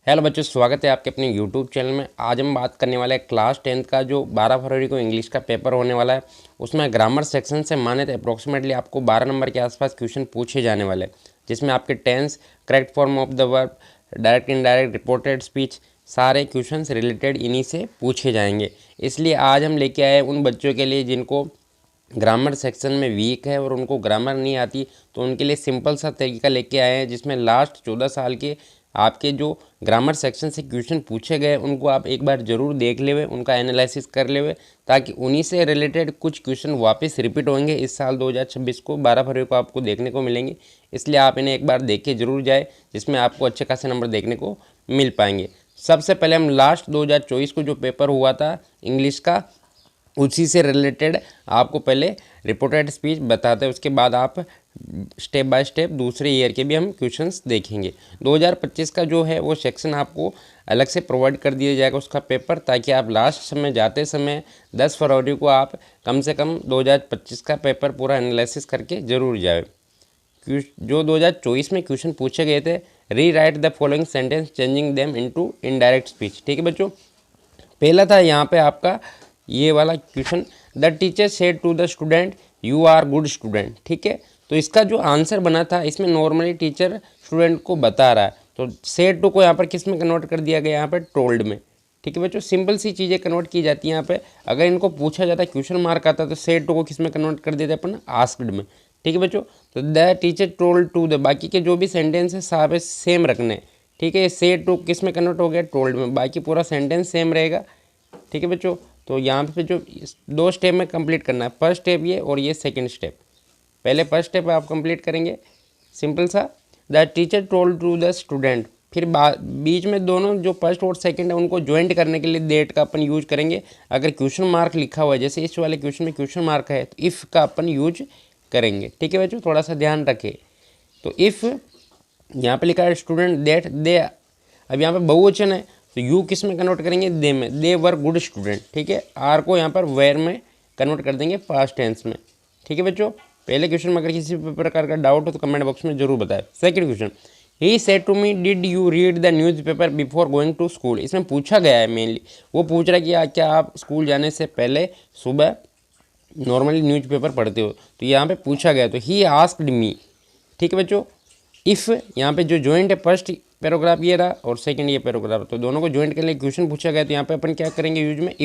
Hello बच्चों, स्वागत है आपके अपने यूट्यूब चैनल में। आज हम बात करने वाले हैं क्लास 10th का जो 12 फरवरी को इंग्लिश का पेपर होने वाला है। उसमें ग्रामर सेक्शन से माने तो अप्रॉक्सीमेटली आपको 12 नंबर के आसपास क्वेश्चन पूछे जाने वाले हैं, जिसमें आपके tense, correct form of the verb, direct indirect, reported speech, सारे क्वेश्चन रिलेटेड इन्हीं से पूछे जाएंगे। इसलिए आज हम लेके आए उन बच्चों के लिए जिनको ग्रामर सेक्शन में वीक है और उनको ग्रामर नहीं आती, तो उनके लिए सिंपल सा तरीका लेके आए हैं, जिसमें लास्ट 14 साल के आपके जो ग्रामर सेक्शन से क्वेश्चन पूछे गए उनको आप एक बार ज़रूर देख ले, उनका एनालिसिस कर ले, ताकि उन्हीं से रिलेटेड कुछ क्वेश्चन वापस रिपीट होंगे इस साल 2026 को 12 फरवरी को आपको देखने को मिलेंगे। इसलिए आप इन्हें एक बार देख के ज़रूर जाए, जिसमें आपको अच्छे खासे नंबर देखने को मिल पाएंगे। सबसे पहले हम लास्ट 2024 को जो पेपर हुआ था इंग्लिश का, उसी से रिलेटेड आपको पहले रिपोर्टेड स्पीच बताते हैं, उसके बाद आप स्टेप बाय स्टेप दूसरे ईयर के भी हम क्वेश्चंस देखेंगे। 2025 का जो है वो सेक्शन आपको अलग से प्रोवाइड कर दिया जाएगा उसका पेपर, ताकि आप लास्ट समय जाते समय 10 फरवरी को आप कम से कम 2025 का पेपर पूरा एनालिसिस करके ज़रूर जाए। जो 2024 में क्वेश्चन पूछे गए थे, री right the following sentence changing them into indirect speech. ठीक है बच्चों, पहला था यहाँ पे आपका ये वाला question, the teacher said to the student you are good student. ठीक है, तो इसका जो आंसर बना था, इसमें नॉर्मली टीचर स्टूडेंट को बता रहा है, तो सेड टू को यहाँ पर किस में कन्वर्ट कर दिया गया, यहाँ पर टोल्ड में। ठीक है बच्चों, सिंपल सी चीज़ें कन्वर्ट की जाती हैं यहाँ पे। अगर इनको पूछा जाता है, क्वेश्चन मार्क आता है, तो सेड टू को किस में कन्वर्ट कर देते हैं अपन, आस्क्ड में। ठीक है बच्चों, तो the teacher told to the, बाकी के जो भी सेंटेंस है सारे सेम रखने। ठीक है, सेड टू किस में कन्वर्ट हो गया, टोल्ड में, बाकी पूरा सेंटेंस सेम रहेगा। ठीक है बच्चों, तो यहाँ पे जो 2 स्टेप में कंप्लीट करना है, फर्स्ट स्टेप ये और ये सेकंड स्टेप। पहले फर्स्ट स्टेप आप कंप्लीट करेंगे, सिंपल सा, the teacher told to the student. फिर बीच में दोनों जो फर्स्ट और सेकंड है उनको ज्वाइंट करने के लिए देट का अपन यूज करेंगे। अगर क्वेश्चन मार्क लिखा हुआ है, जैसे इस वाले क्वेश्चन में क्वेश्चन मार्क है, तो इफ़ का अपन यूज करेंगे। ठीक है बच्चों, थोड़ा सा ध्यान रखें। तो इफ़ यहाँ पे लिखा है स्टूडेंट दैट दे, अब यहाँ पे बहुवचन है, तो यू किस में कन्वर्ट करेंगे, दे में, दे वर गुड स्टूडेंट। ठीक है, आर को यहाँ पर वेयर में कन्वर्ट कर देंगे पास्ट टेंस में। ठीक है बच्चों, पहले क्वेश्चन में अगर किसी भी प्रकार का डाउट हो तो कमेंट बॉक्स में जरूर बताएं। Second question, he said to me did you read the newspaper before going to school. इसमें पूछा गया है, मेनली वो पूछ रहा है कि क्या आप स्कूल जाने से पहले सुबह नॉर्मली न्यूज़पेपर पढ़ते हो, तो यहाँ पे पूछा गया, तो ही आस्क्ड मी। ठीक है बच्चों, इफ़ यहाँ पे जो ज्वाइंट है, फर्स्ट पैराग्राफ ये रहा और सेकंड ये पैराग्राफ, तो दोनों को ज्वाइंट करने के लिए क्वेश्चन पूछा गया, तो यहाँ पे अपन क्या करेंगे, यूज में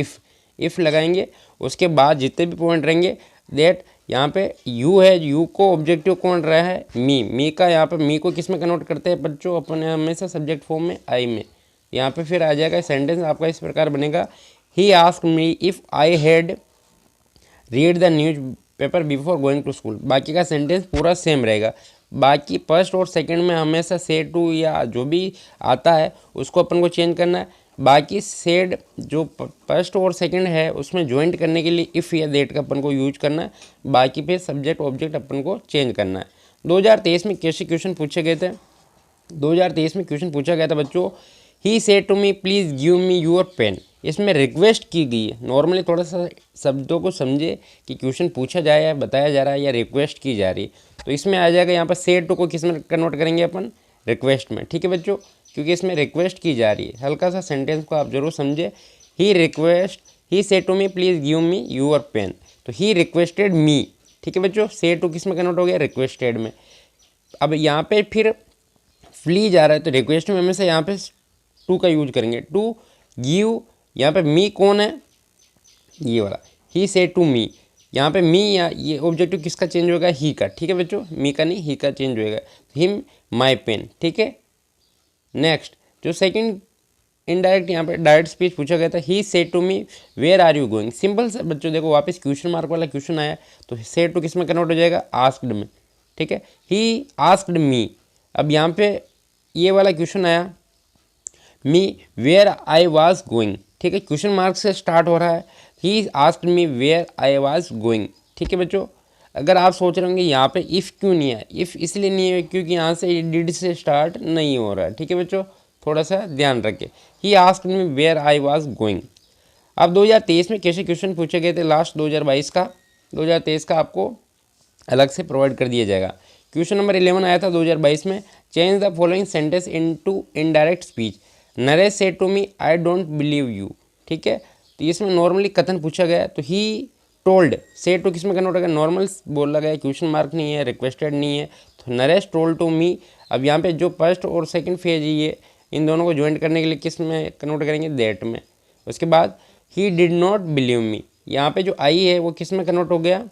इफ़ लगाएंगे। उसके बाद जितने भी पॉइंट रहेंगे, दैट यहाँ पे यू है, यू को ऑब्जेक्टिव कौन रहा है, मी का, यहाँ पे मी को किस में कन्वर्ट करते हैं बच्चों, अपन हमेशा सब्जेक्ट फॉर्म में, आई में। यहाँ पे फिर आ जाएगा सेंटेंस आपका इस प्रकार बनेगा, he asked me if I had read the newspaper before going to school. बाकी का सेंटेंस पूरा सेम रहेगा। बाकी फर्स्ट और सेकंड में हमेशा सेड टू या जो भी आता है उसको अपन को चेंज करना है। बाकी सेड जो फर्स्ट और सेकंड है उसमें ज्वाइंट करने के लिए इफ़ या दैट का अपन को यूज करना है। बाकी पे सब्जेक्ट ऑब्जेक्ट अपन को चेंज करना है। 2023 में कैसे क्वेश्चन पूछे गए थे, 2023 में क्वेश्चन पूछा गया था बच्चों, he said to me please give me your pen. इसमें रिक्वेस्ट की गई है। नॉर्मली थोड़ा सा शब्दों को समझे कि क्वेश्चन पूछा जाए या बताया जा रहा है या रिक्वेस्ट की जा रही है, तो इसमें आ जाएगा यहाँ पर सेड टू को किस में कन्वर्ट करेंगे अपन, रिक्वेस्ट में। ठीक है बच्चों, क्योंकि इसमें रिक्वेस्ट की जा रही है। हल्का सा सेंटेंस को आप जरूर समझे, he said to me please give me your pen, तो ही रिक्वेस्टेड मी। ठीक है बच्चों, सेड टू किस में कन्वर्ट हो गया, रिक्वेस्टेड में। अब यहाँ पे फिर फ्ली जा रहा है, तो रिक्वेस्ट में हमेशा यहाँ पे टू का यूज करेंगे, टू गिव। यहाँ पे मी कौन है, ये वाला, ही सेड टू मी। यहाँ पे मी या ये ऑब्जेक्टिव किसका चेंज होगा, ही का। ठीक है बच्चों, मी का नहीं, ही का चेंज होएगा, हिम माई पेन। ठीक है, नेक्स्ट जो सेकंड इनडायरेक्ट यहाँ पे डायरेक्ट स्पीच पूछा गया था, he said to me where are you going. Simple से बच्चों देखो, वापस क्वेश्चन मार्क वाला क्वेश्चन आया, तो सेड टू किस में कन्वर्ट हो जाएगा, आस्क्ड में। ठीक है, ही आस्क्ड मी। अब यहाँ पे ये वाला क्वेश्चन आया, me where I was going. ठीक है, क्वेश्चन मार्क से स्टार्ट हो रहा है, he asked me where I was going. ठीक है बच्चों, अगर आप सोच रहे होंगे यहाँ पे इफ़ क्यों नहीं है, इफ़ इसलिए नहीं है क्योंकि यहाँ से डिड से स्टार्ट नहीं हो रहा है। ठीक है बच्चों, थोड़ा सा ध्यान रखें, he asked me where I was going. अब 2023 में कैसे क्वेश्चन पूछे गए थे, लास्ट 2022 का, 2023 का आपको अलग से प्रोवाइड कर दिया जाएगा। क्वेश्चन नंबर 11 आया था 2022 में, change the following sentence into indirect speech. Naresh said to me I don't believe you, ठीक है। तो इसमें नॉर्मली कथन पूछा गया है, तो ही टोल्ड, सेड टू किस में कन्वर्ट होगा, नॉर्मल बोला गया, क्वेश्चन मार्क नहीं है, रिक्वेस्टेड नहीं है। तो नरेश टोल्ड टू मी, अब यहाँ पे जो फर्स्ट और सेकंड फेज है ये, इन दोनों को ज्वाइन करने के लिए किस में कन्वर्ट करेंगे, दैट में। उसके बाद ही डिड नॉट बिलीव मी, यहाँ पे जो आई है वो किस में कन्वर्ट हो गया,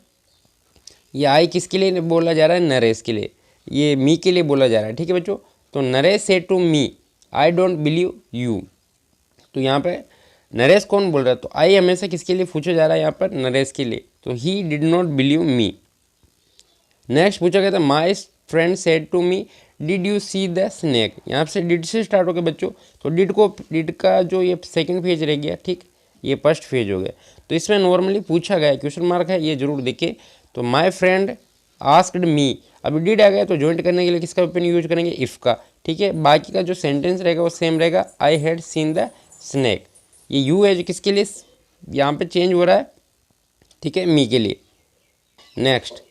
ये आई किसके लिए बोला जा रहा है, नरेश के लिए, ये मी के लिए बोला जा रहा है, ठीक है बच्चों। तो Naresh said to me I don't believe you, तो यहाँ पे नरेश कौन बोल रहा है, तो आई हमेशा किसके लिए पूछा जा रहा है यहाँ पर, नरेश के लिए, तो he did not believe me. Next पूछा गया था my friend said to me did you see the snake, यहाँ से डिड से स्टार्ट हो गया बच्चों, तो डिड का जो ये सेकंड फेज रह गया, ठीक, ये फर्स्ट फेज हो गया। तो इसमें नॉर्मली पूछा गया, क्वेश्चन मार्क है, ये जरूर देखिए। तो माई फ्रेंड आस्क्ड मी, अभी डिड आ गया तो ज्वाइंट करने के लिए किसका ओपन यूज करेंगे, इफ़ का, ठीक है। बाकी का जो सेंटेंस रहेगा वो सेम रहेगा, I had seen the snake, ये यू है जो किसके लिए यहाँ पे चेंज हो रहा है, ठीक है, मी के लिए। नेक्स्ट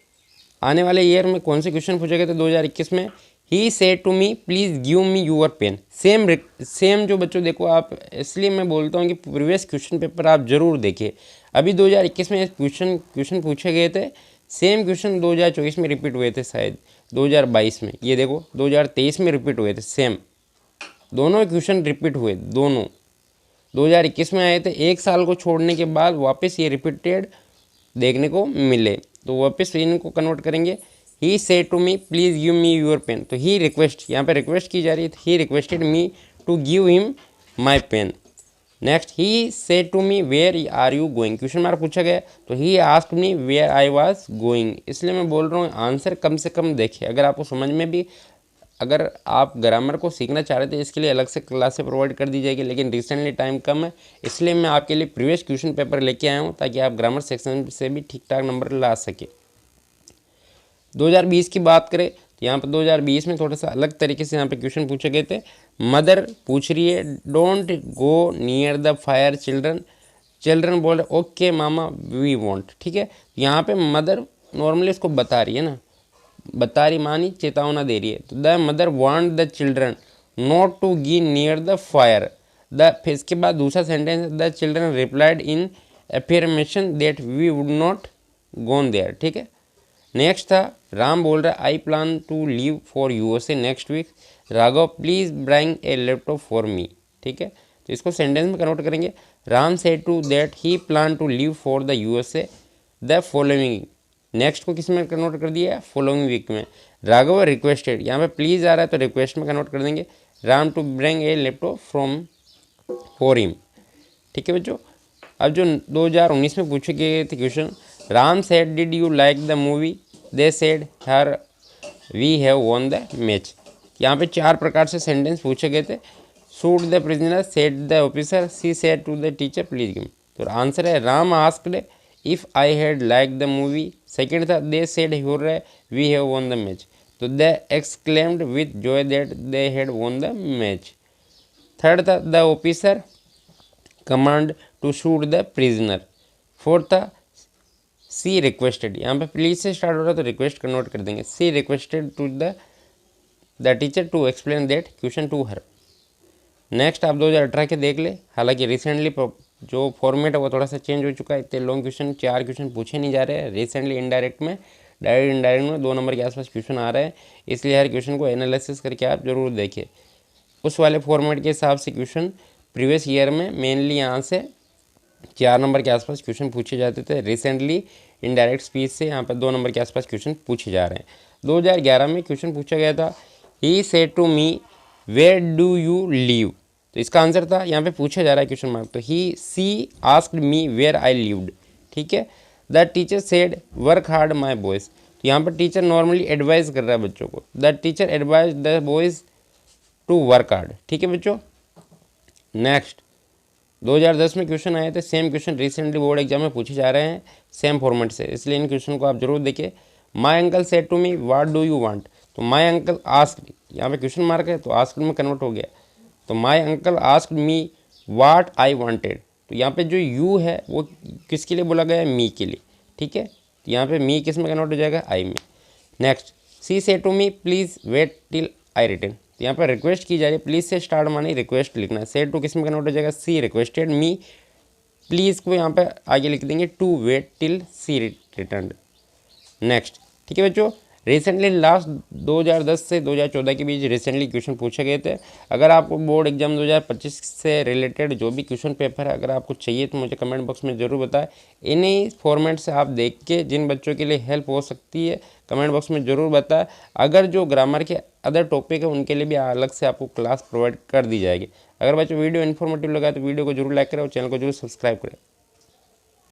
आने वाले ईयर में कौन से क्वेश्चन पूछे गए थे 2021 में, he said to me please give me your pen, same जो बच्चों देखो आप, इसलिए मैं बोलता हूँ कि प्रीवियस क्वेश्चन पेपर आप जरूर देखिए। अभी 2021 में क्वेश्चन पूछे गए थे, सेम क्वेश्चन 2024 में रिपीट हुए थे, शायद 2022 में, ये देखो 2023 में रिपीट हुए थे, सेम दोनों क्वेश्चन रिपीट हुए, दोनों 2021 में आए थे, एक साल को छोड़ने के बाद वापस ये रिपीटेड देखने को मिले, तो वापस इनको कन्वर्ट करेंगे। He said to me please give me your pen, तो ही रिक्वेस्ट, यहाँ पे रिक्वेस्ट की जा रही है, he requested me to give him my pen. Next he said to me where are you going, question mark पूछा गया, तो he asked me where I was going, इसलिए मैं बोल रहा हूँ आंसर कम से कम देखिए, अगर आपको समझ में भी, अगर आप ग्रामर को सीखना चाह रहे थे इसके लिए अलग से क्लासें प्रोवाइड कर दी जाएगी, लेकिन रिसेंटली टाइम कम है, इसलिए मैं आपके लिए प्रीवियस क्वेश्चन पेपर लेके आया हूँ ताकि आप ग्रामर सेक्शन से भी ठीक ठाक नंबर ला सके। 2020 की बात करें तो यहाँ पर 2020 में थोड़ा सा अलग तरीके से यहाँ पे क्वेश्चन पूछे गए थे। मदर पूछ रही है don't go near the fire children बोल रहे ओके मामा वी वॉन्ट, ठीक है। यहाँ पे मदर नॉर्मली इसको बता रही है ना, बता रही मानी चेतावना दे रही है, तो the mother want the children not to go near the fire, फिर इसके बाद दूसरा sentence the children replied in affirmation that we would not gone there, ठीक है। नेक्स्ट था राम बोल रहा है I plan to leave for USA next week, Raghav please bring a laptop for me, ठीक है। तो इसको सेंटेंस में कन्वर्ट करेंगे, Ram said to that he plan to leave for the USA the following, next को किस में कन्वर्ट कर दिया, फॉलोइंग वीक में। राघव रिक्वेस्टेड, यहाँ पे प्लीज़ आ रहा है तो रिक्वेस्ट में कन्वर्ट कर देंगे, Ram to bring a laptop from for him, ठीक है बच्चों। अब जो 2019 में पूछे गए थे question, Ram said did you like the movie, they said hurrah we have won the match, यहाँ पे 4 प्रकार से सेंटेंस पूछे गए थे। Shoot the prisoner said the officer, she said to the teacher please give, तो आंसर है Ram asked if I had like the movie, second था they said hurrah we have won the match, तो they exclaimed with joy that they had won the match, third था the officer command to shoot the prisoner, fourth था she requested, यहाँ पे please से start हो रहा है तो रिक्वेस्ट कन्वर्ट कर देंगे, she requested to the teacher to explain that question to her. Next आप 2018 के देख ले, हालांकि रिसेंटली जो फॉर्मेट है वो थोड़ा सा चेंज हो चुका है, इतने लॉन्ग क्वेश्चन 4 क्वेश्चन पूछे नहीं जा रहे हैं, रिसेंटली इनडायरेक्ट में, डायरेक्ट इनडायरेक्ट में 2 नंबर के आसपास क्वेश्चन आ रहे हैं, इसलिए हर क्वेश्चन को एनालिसिस करके आप जरूर देखिए। उस वाले फॉर्मेट के हिसाब से क्वेश्चन प्रीवियस ईयर में मेनली यहाँ से 4 नंबर के आसपास क्वेश्चन पूछे जाते थे, रिसेंटली इनडायरेक्ट स्पीच से यहाँ पर 2 नंबर के आसपास क्वेश्चन पूछे जा रहे हैं। 2011 में क्वेश्चन पूछा गया था he said to me where do you live, तो इसका आंसर था, यहाँ पे पूछा जा रहा है क्वेश्चन मार्क, तो ही she asked me where I lived, ठीक है। The teacher said work hard my boys, तो यहाँ पर टीचर नॉर्मली एडवाइस कर रहा है बच्चों को, the teacher advise the boys to work hard, ठीक है बच्चों। नेक्स्ट 2010 में क्वेश्चन आए थे, same question recently board exam में पूछे जा रहे हैं सेम फॉर्मेट से, इसलिए इन क्वेश्चन को आप जरूर देखिए। My uncle said to me what do you want, तो माई अंकल आस्क्ड, यहाँ पे क्वेश्चन मार्क है तो आस्क्ड में कन्वर्ट हो गया, तो my uncle asked me what I wanted, तो यहाँ पे जो यू है वो किसके लिए बोला गया है, मी के लिए, ठीक है। तो यहाँ पे मी किस में कन्वर्ट हो जाएगा, आई में। Next she said to me please wait till I return, तो यहाँ पर रिक्वेस्ट की जा रही है, प्लीज़ से स्टार्ट मानी रिक्वेस्ट लिखना है। से टू किस में कन्वर्ट हो जाएगा, सी रिक्वेस्टेड मी प्लीज़ को यहाँ पे आगे लिख देंगे to wait till she return. Next, ठीक है बच्चों, रिसेंटली लास्ट 2010 से 2014 के बीच रिसेंटली क्वेश्चन पूछे गए थे। अगर आपको बोर्ड एग्जाम 2025 से रिलेटेड जो भी क्वेश्चन पेपर है अगर आपको चाहिए तो मुझे कमेंट बॉक्स में ज़रूर बताएं। इन्हीं फॉर्मेट से आप देख के जिन बच्चों के लिए हेल्प हो सकती है कमेंट बॉक्स में ज़रूर बताएं। अगर जो ग्रामर के अदर टॉपिक है उनके लिए भी अलग से आपको क्लास प्रोवाइड कर दी जाएगी। अगर बच्चों वीडियो इन्फॉर्मेटिव लगा तो वीडियो को जरूर लाइक करें और चैनल को जरूर सब्सक्राइब करें।